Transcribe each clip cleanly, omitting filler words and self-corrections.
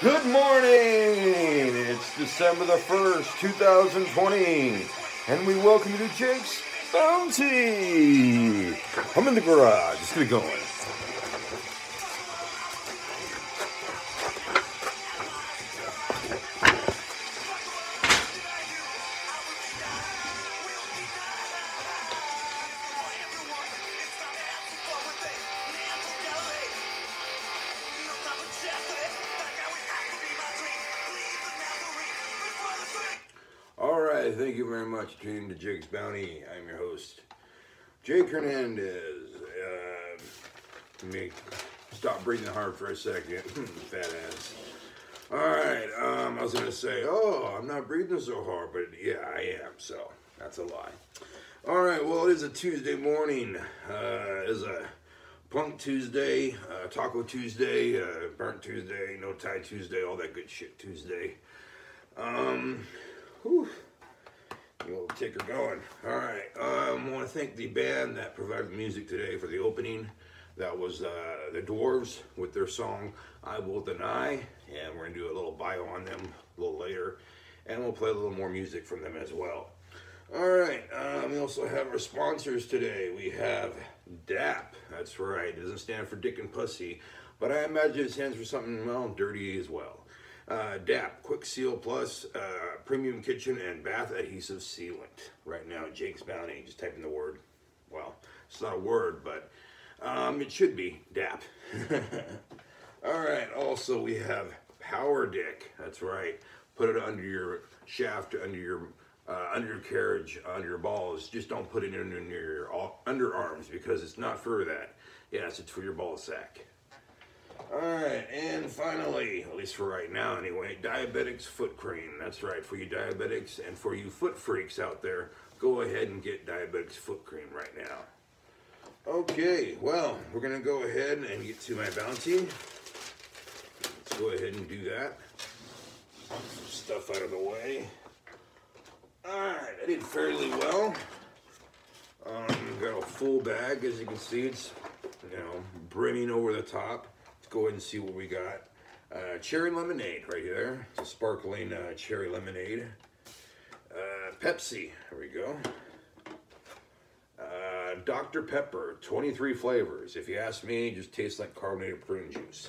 Good morning! It's December the 1st, 2020, and we welcome you to Jake's Bounty! I'm in the garage, let's get it going. Alright, thank you very much for tuning to Jake's Bounty. I'm your host, Jake Hernandez. Let me stop breathing hard for a second. Fat ass. Alright, I was going to say, I'm not breathing so hard, but yeah, I am, so that's a lie. Alright, well, it is a Tuesday morning. It is a Punk Tuesday, Taco Tuesday, Burnt Tuesday, No Tie Tuesday, all that good shit Tuesday. Whew. We'll take her going. Alright, I want to thank the band that provided the music today for the opening. That was the Dwarves with their song I Will Deny, and we're going to do a little bio on them a little later, and we'll play a little more music from them as well. Alright, we also have our sponsors today. We have DAP, that's right, it doesn't stand for Dick and Pussy, but I imagine it stands for something, well, dirty as well. DAP, Quick Seal Plus, Premium Kitchen and Bath Adhesive Sealant. Right now, Jake's Bounty, just type in the word. Well, it's not a word, but it should be DAP. Alright, also we have Power Dick. That's right. Put it under your shaft, under your carriage, under your balls. Just don't put it under your underarms because it's not for that. Yes, it's for your ball sack. Alright, and finally, at least for right now anyway, Diabetics Foot Cream. That's right, for you diabetics and for you foot freaks out there, go ahead and get Diabetics Foot Cream right now. Okay, well, we're going to go ahead and get to my bounty. Let's go ahead and do that. Some stuff out of the way. Alright, I did fairly well. Got a full bag, as you can see, it's, brimming over the top. Go ahead and see what we got. Cherry lemonade right there. It's a sparkling cherry lemonade. Pepsi, there we go. Dr. Pepper, 23 flavors. If you ask me, it just tastes like carbonated prune juice.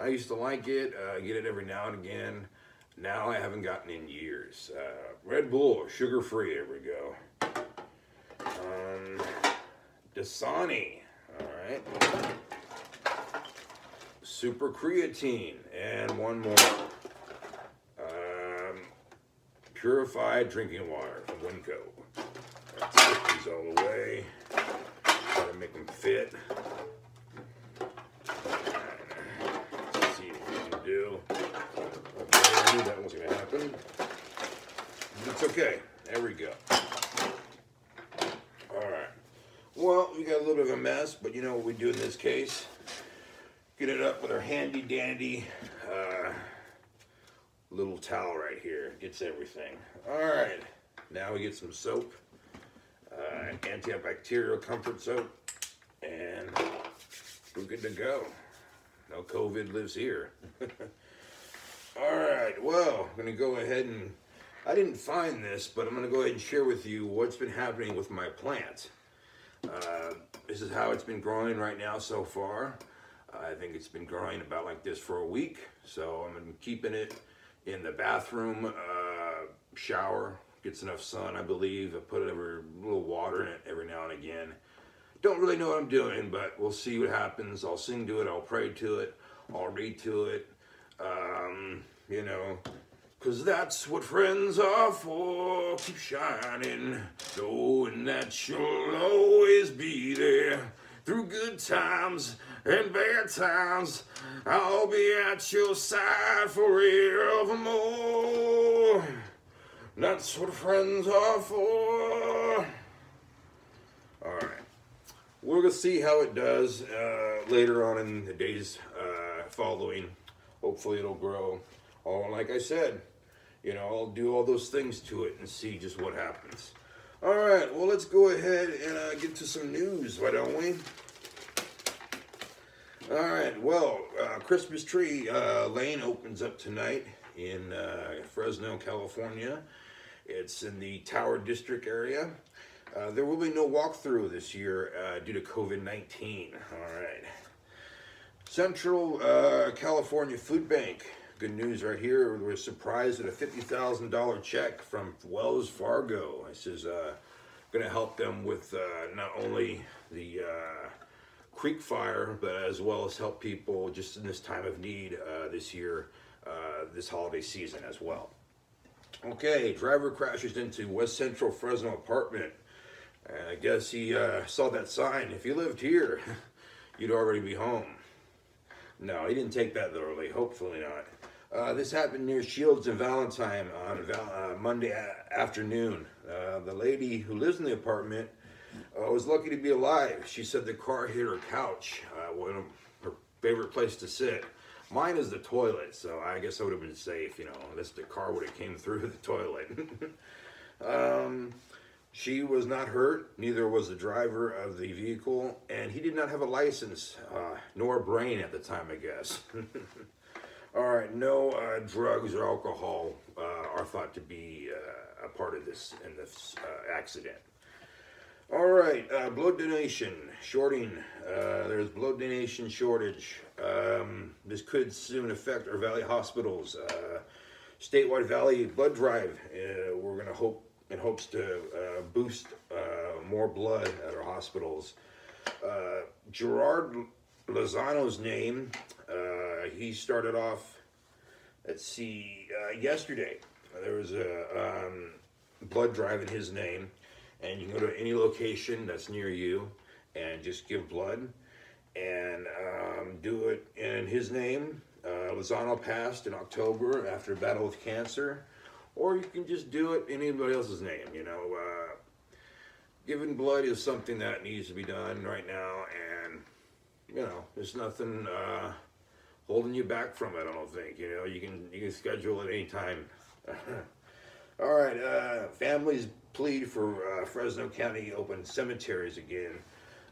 I used to like it, get it every now and again. Now I haven't gotten in years. Red Bull, sugar-free, there we go. Dasani, all right. Super Creatine, and one more. Purified drinking water from Winco. Let's put these all away. Try to make them fit. Let's see what we can do. Okay, I knew that wasn't going to happen. It's okay. There we go. Alright. Well, we got a little bit of a mess, but you know what we do in this case? Get it up with our handy dandy little towel right here. Gets everything. Alright, now we get some soap, antibacterial comfort soap, and we're good to go. No COVID lives here. Alright, well, I'm going to go ahead and, I didn't find this, but I'm going to go ahead and share with you what's been happening with my plant. This is how it's been growing right now so far. I think it's been growing about like this for a week, so I'm keeping it in the bathroom, shower, gets enough sun, I believe. I put a little water in it every now and again. Don't really know what I'm doing, but we'll see what happens. I'll sing to it, I'll pray to it, I'll read to it, because that's what friends are for. Keep shining, knowing that you'll always be there. Through good times and bad times, I'll be at your side forevermore. That's what friends are for. Alright. We're going to see how it does later on in the days following. Hopefully it'll grow. Oh, like I said, I'll do all those things to it and see just what happens. Alright, well, let's go ahead and get to some news, why don't we? All right, well, Christmas Tree Lane opens up tonight in Fresno, California. It's in the Tower District area. There will be no walkthrough this year due to COVID-19. All right. Central California Food Bank. Good news right here. We're surprised at a $50,000 check from Wells Fargo. This is going to help them with not only the Creek Fire, but as well as help people just in this time of need this year, this holiday season as well. Okay, driver crashes into West Central Fresno apartment. I guess he saw that sign. If you lived here, you'd already be home. No, he didn't take that literally. Hopefully not. This happened near Shields and Valentine on Monday afternoon. The lady who lives in the apartment was lucky to be alive. She said the car hit her couch, one of her favorite place to sit. Mine is the toilet, so I guess I would have been safe, you know, unless the car would have came through the toilet. She was not hurt, neither was the driver of the vehicle, and he did not have a license, nor a brain at the time, I guess. All right, no drugs or alcohol are thought to be a part of this in this accident. All right, blood donation, shorting. There's blood donation shortage. This could soon affect our Valley hospitals. Statewide Valley Blood Drive. We're going to hope in hopes to boost more blood at our hospitals. Gerard Lozano's name. He started off. Let's see. Yesterday, there was a blood drive in his name. And you can go to any location that's near you and just give blood and do it in his name. Lozano passed in October after a battle with cancer. Or you can just do it in anybody else's name, you know. Giving blood is something that needs to be done right now. And, you know, there's nothing holding you back from it, I don't think. You know, you can schedule it anytime. All right, families plead for Fresno County open cemeteries again.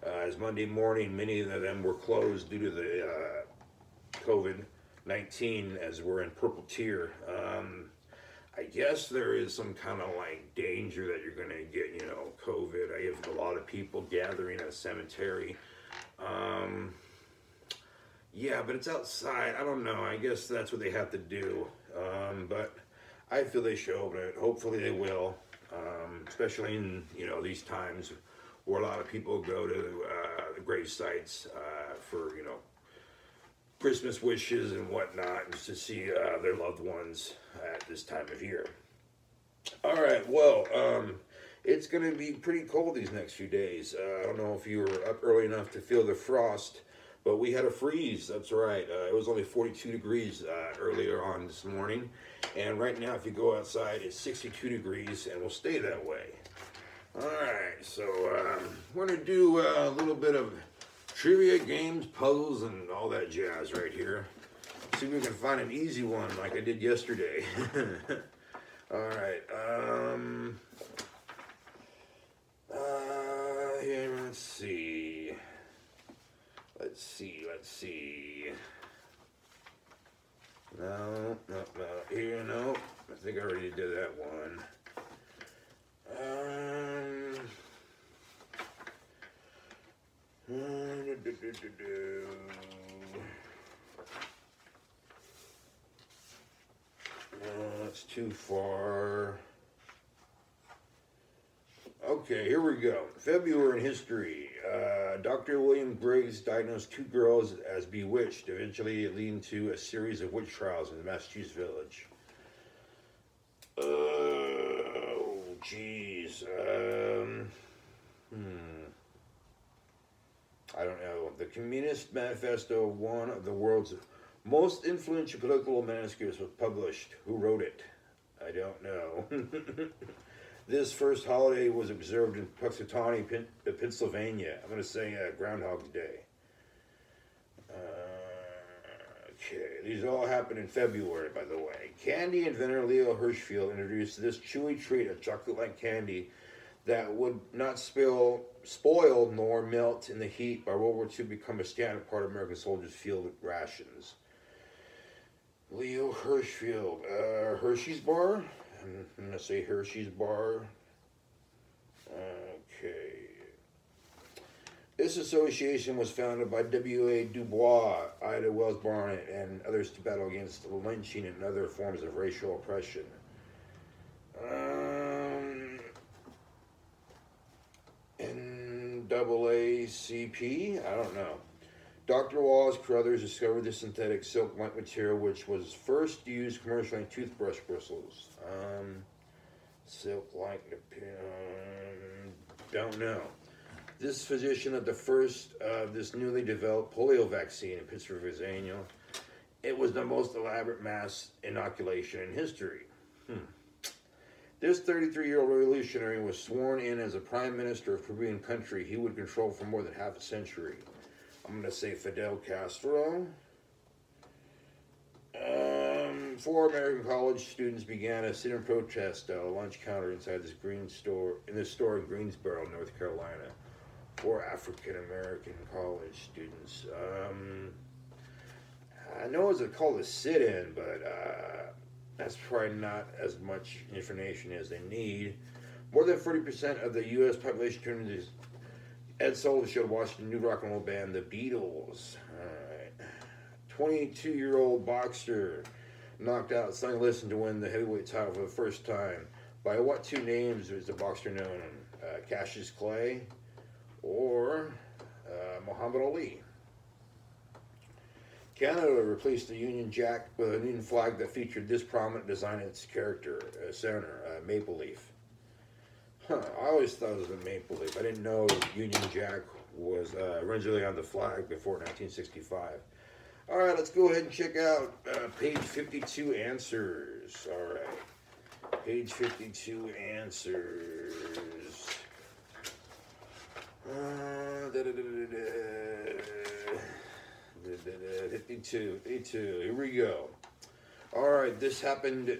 As Monday morning, many of them were closed due to the COVID-19 as we're in purple tier. I guess there is some kind of like danger that you're gonna get, you know, COVID. I have a lot of people gathering at a cemetery. Yeah, but it's outside. I don't know. I guess that's what they have to do. But I feel they should open it. Hopefully they will, especially in, you know, these times where a lot of people go to the grave sites for, you know, Christmas wishes and whatnot, just to see their loved ones at this time of year. All right, well, it's going to be pretty cold these next few days. I don't know if you were up early enough to feel the frost, but we had a freeze. That's right. It was only 42 degrees earlier on this morning. And right now, if you go outside, it's 62 degrees and will stay that way. All right, so we're going to do a little bit of trivia, games, puzzles, and all that jazz right here. See if we can find an easy one like I did yesterday. All right. Here, let's see. Let's see. No. Here, no. I think I already did that one. That's too far. Okay, here we go. February in history. Dr. William Briggs diagnosed 2 girls as bewitched, eventually leading to a series of witch trials in the Massachusetts village. Oh, geez. I don't know. The Communist Manifesto, one of the world's most influential political manuscripts, was published. Who wrote it? I don't know. This first holiday was observed in Punxsutawney, Pennsylvania. I'm going to say Groundhog's Day. Okay, these all happened in February, by the way. Candy inventor Leo Hirschfield introduced this chewy treat, a chocolate-like candy that would not spoil nor melt in the heat by World War II become a standard part of American soldiers' field rations. Leo Hirschfield, Hershey's Bar. I'm going to say Hershey's Bar. Okay. This association was founded by W.A. Du Bois, Ida Wells Barnett, and others to battle against lynching and other forms of racial oppression. NAACP? I don't know. Dr. Wallace Carruthers discovered the synthetic silk-like material, which was first used commercially in toothbrush bristles. Silk-like, don't know. This physician at the first of this newly developed polio vaccine in Pittsburgh, Virginia. It was the most elaborate mass inoculation in history. This 33-year-old revolutionary was sworn in as a prime minister of Caribbean country he would control for more than half a century. I'm going to say Fidel Castro. 4 American college students began a sit-in protest at a lunch counter inside this store in Greensboro, North Carolina. 4 African American college students. I know it's called a sit-in, but that's probably not as much information as they need. More than 40% of the U.S. population turned into Ed Sullivan showed watching the new rock and roll band, the Beatles. All right. 22-year-old boxer knocked out Sonny Liston to win the heavyweight title for the first time. By what 2 names is the boxer known? Cassius Clay or Muhammad Ali? Canada replaced the Union Jack with a Union flag that featured this prominent design in its character, center, maple leaf. I always thought it was a maple leaf. I didn't know Union Jack was originally on the flag before 1965. All right, let's go ahead and check out page 52 answers. All right, page 52 answers. 52, here we go. All right, this happened.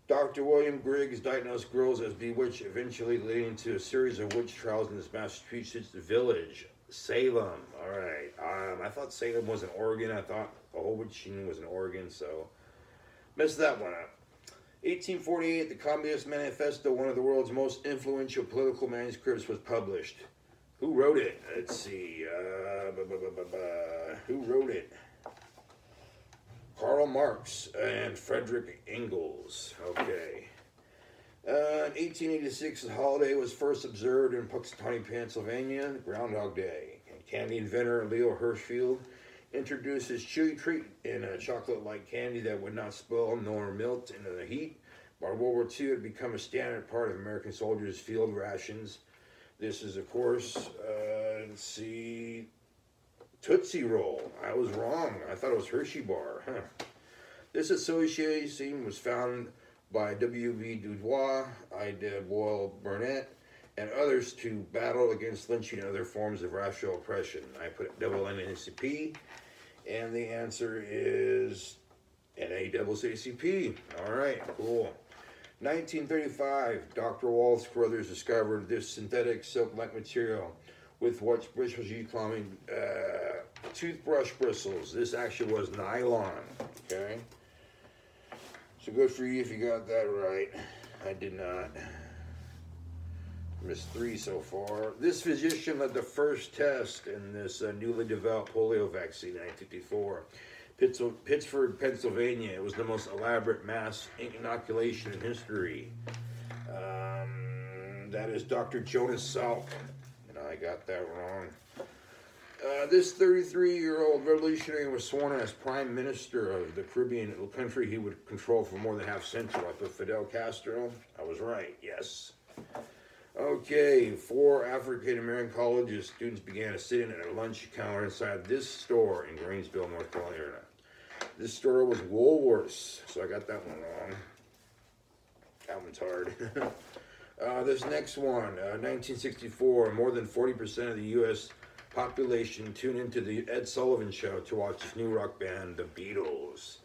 Dr. William Griggs diagnosed girls as bewitched, eventually leading to a series of witch trials in this Massachusetts village, Salem. All right, I thought Salem was in Oregon. I thought the whole witching was in Oregon, so messed that one up. 1848, the Communist Manifesto, one of the world's most influential political manuscripts, was published. Who wrote it? Let's see. Who wrote it? Karl Marx and Frederick Engels. Okay. In 1886, the holiday was first observed in Punxsutawney, Pennsylvania, Groundhog Day. And candy inventor Leo Hirschfield introduced his chewy treat in a chocolate-like candy that would not spoil nor melt in the heat. By World War II, it had become a standard part of American soldiers' field rations. This is, of course, let's see, Tootsie Roll. I was wrong. I thought it was Hershey Bar. This association was founded by W.B. Du Bois, Ida Wells Barnett, and others to battle against lynching and other forms of racial oppression. I put NAACP, and the answer is NAACP. All right, cool. 1935, Dr. Wallace Carruthers discovered this synthetic silk-like material with which was used climbing toothbrush bristles. This actually was nylon, okay? So good for you if you got that right. I did not. Missed 3 so far. This physician led the first test in this newly developed polio vaccine in 1954. Pittsburgh, Pennsylvania. It was the most elaborate mass inoculation in history. That is Dr. Jonas Salk. And I got that wrong. This 33-year-old revolutionary was sworn in as prime minister of the Caribbean country he would control for more than half a century. I put Fidel Castro. I was right, yes. Okay, 4 African-American college students began to sit in at a lunch counter inside this store in Greensboro, North Carolina. This store was Woolworths, so I got that one wrong. That one's hard. This next one, 1964, more than 40% of the U.S. population tuned into the Ed Sullivan Show to watch his new rock band, the Beatles.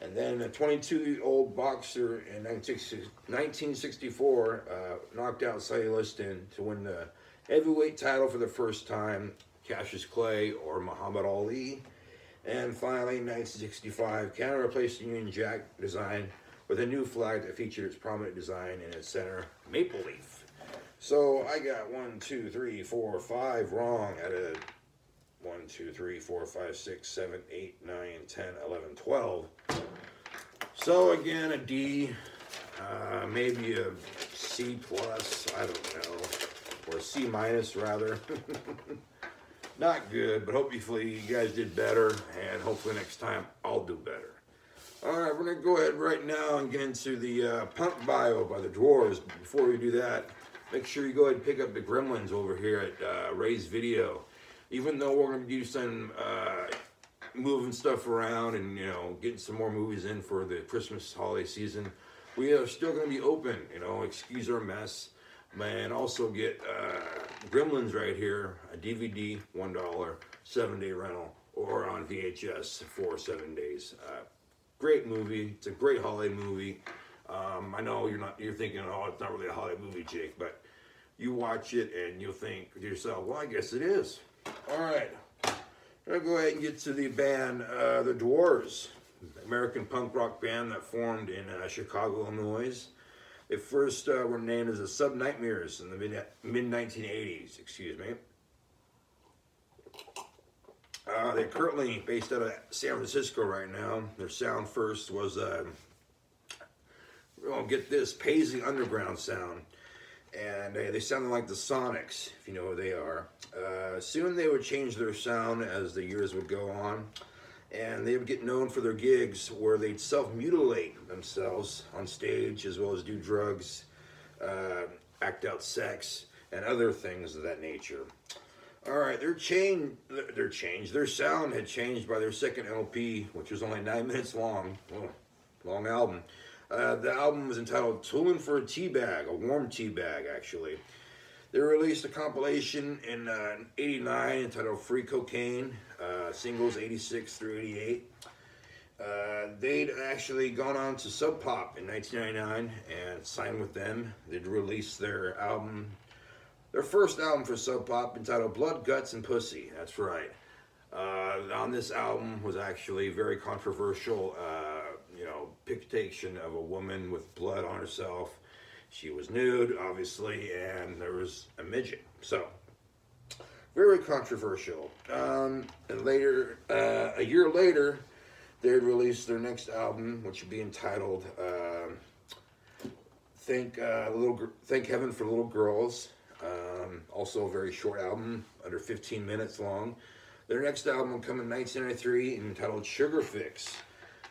And then a 22-year-old boxer in 1964 knocked out Sonny Liston to win the heavyweight title for the first time, Cassius Clay or Muhammad Ali. And finally, in 1965, Canada replaced the Union Jack design with a new flag that featured its prominent design in its center, maple leaf. So I got 1, 2, 3, 4, 5 wrong out of 1, 2, 3, 4, 5, 6, 7, 8, 9, 10, 11, 12. So again, a D, maybe a C plus, I don't know, or C minus rather. Not good, but hopefully you guys did better, and hopefully next time I'll do better. All right, we're gonna go ahead right now and get into the Punk Bio by the Dwarves. Before we do that, make sure you go ahead and pick up the Gremlins over here at Ray's Video. Even though we're gonna do some moving stuff around and, you know, getting some more movies in for the Christmas holiday season, we are still going to be open, you know, excuse our mess, and also get Gremlins right here, a DVD, $1, 7-day rental, or on VHS for 7 days. Great movie. It's a great holiday movie. I know you're thinking, oh, it's not really a holiday movie, Jake, but you watch it and you'll think to yourself, well, I guess it is. All right. I'm going to go ahead and get to the band, the Dwarves, American punk rock band that formed in Chicago, Illinois. They first were named as the Sub-Nightmares in the mid-1980s, excuse me. They're currently based out of San Francisco right now. Their sound first was, get this, Paisley Underground sound. And they sounded like the Sonics, if you know who they are. Soon they would change their sound as the years would go on, and they would get known for their gigs where they'd self-mutilate themselves on stage, as well as do drugs, act out sex, and other things of that nature. All right, their sound had changed by their second LP, which was only 9 minutes long. Oh, long album. The album was entitled Toolin' for a Teabag, a warm tea bag, actually. They released a compilation in '89 entitled Free Cocaine, singles 86 through 88. They'd actually gone on to Sub Pop in 1999 and signed with them. They'd released their first album for Sub Pop entitled Blood, Guts, and Pussy. That's right. On this album was actually very controversial, depiction of a woman with blood on herself. She was nude, obviously, and there was a midget. So, very controversial. And later, a year later, they released their next album, which would be entitled Thank Heaven for Little Girls. Also a very short album, under 15 minutes long. Their next album will come in 1993, entitled Sugar Fix.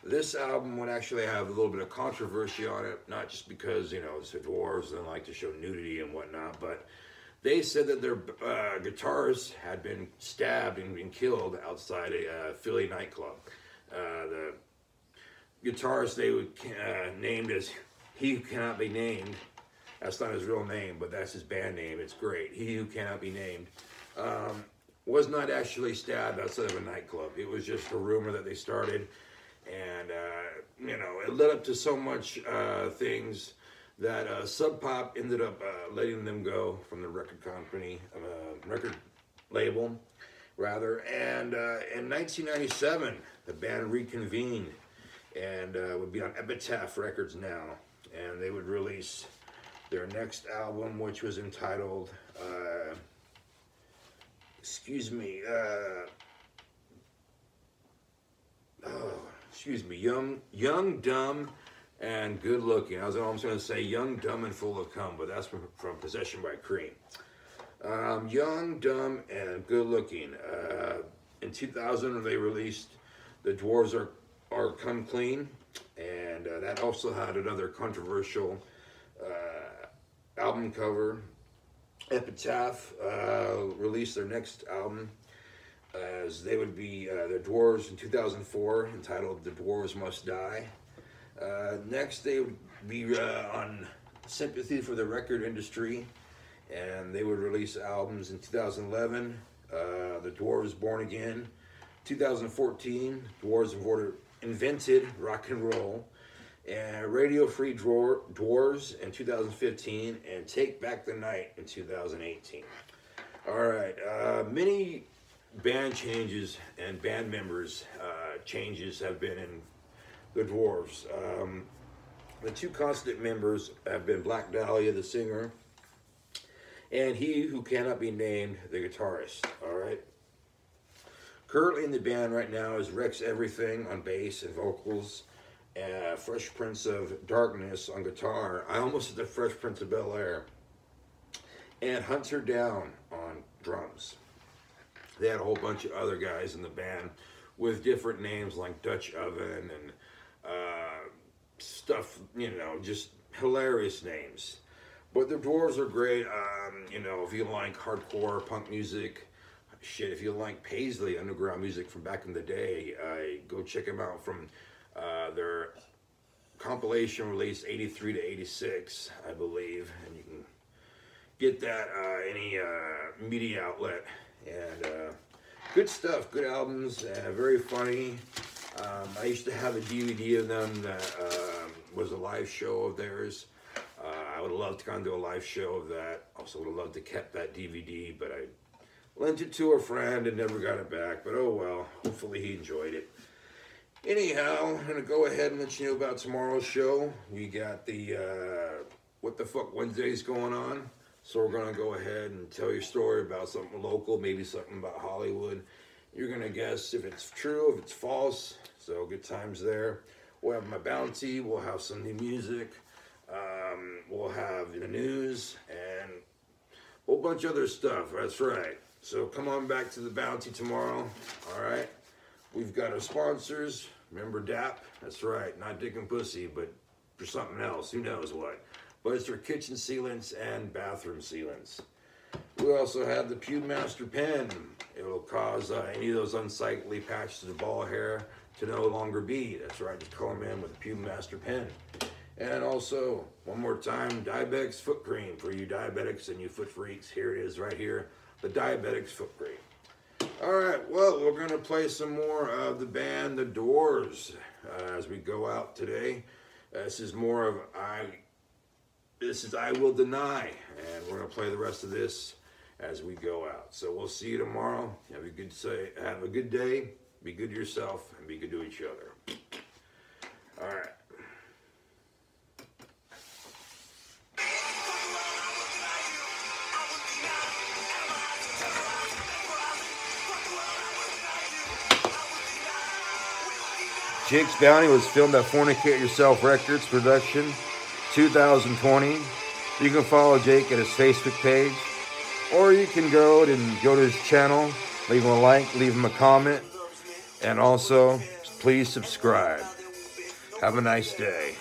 This album would actually have a little bit of controversy on it, not just because, it's the Dwarves and like to show nudity and whatnot, but they said that their guitars had been stabbed and been killed outside a Philly nightclub. The guitarist they would named as He Who Cannot Be Named. That's not his real name, but that's his band name. It's great. He Who Cannot Be Named. Was not actually stabbed outside of a nightclub. It was just a rumor that they started. And, it led up to so much things that Sub Pop ended up letting them go from the record company, record label, rather. And in 1997, the band reconvened and would be on Epitaph Records now. And they would release their next album, which was entitled, Young, Dumb, and Good Looking. I was almost going to say Young, Dumb, and Full of Cum, but that's from Possession by Cream. Young, Dumb, and Good Looking. In 2000, they released The Dwarves Are Come Clean, and that also had another controversial album cover. Epitaph released their next album, as they would be the Dwarves in 2004, entitled The Dwarves Must Die. Next, they would be on Sympathy for the Record Industry, and they would release albums in 2011, The Dwarves Born Again, 2014, Dwarves invented rock and roll, and Radio Free Dwarves in 2015, and Take Back the Night in 2018. All right, many band changes and band members changes have been in the Dwarves. The two constant members have been Black Dahlia, the singer, and he who cannot be named, the guitarist. All right. Currently in the band right now is Rex Everything on bass and vocals, Fresh Prince of Darkness on guitar. I almost said the Fresh Prince of Bel-Air. And Hunter Down on drums. They had a whole bunch of other guys in the band with different names like Dutch Oven and stuff, you know, just hilarious names. But the Dwarves are great. You know, if you like hardcore punk music, shit, if you like Paisley underground music from back in the day, go check them out from their compilation release 83 to 86, I believe, and you can get that any media outlet. And good stuff, good albums, very funny. I used to have a DVD of them that was a live show of theirs. I would have loved to kind of do a live show of that. Also would have loved to kept that DVD, but I lent it to a friend and never got it back. But oh well, hopefully he enjoyed it. Anyhow, I'm going to go ahead and let you know about tomorrow's show. We got the What the Fuck Wednesdays going on. So we're going to go ahead and tell your story about something local, maybe something about Hollywood. You're going to guess if it's true, if it's false. So good times there. We'll have my bounty. We'll have some new music. We'll have the news and a whole bunch of other stuff. That's right. So come on back to the bounty tomorrow. All right. We've got our sponsors. Remember DAP? That's right. Not Dick and Pussy, but for something else. Who knows what. But it's for kitchen sealants and bathroom sealants. We also have the Pube Master Pen. It will cause any of those unsightly patches of ball hair to no longer be. That's right. Just call them in with the Pube Master Pen. And also, one more time, Diabetics Foot Cream for you diabetics and you foot freaks. Here it is right here. The Diabetics Foot Cream. All right, well, we're going to play some more of the band The Doors as we go out today. This is more of I Will Deny, and we're going to play the rest of this as we go out. So we'll see you tomorrow. Have a good day, be good to yourself, and be good to each other. All right. Jake's Bounty was filmed at Fornicate Yourself Records production, 2020. You can follow Jake at his Facebook page, or you can go to his channel, leave him a like, leave him a comment, and also please subscribe. Have a nice day.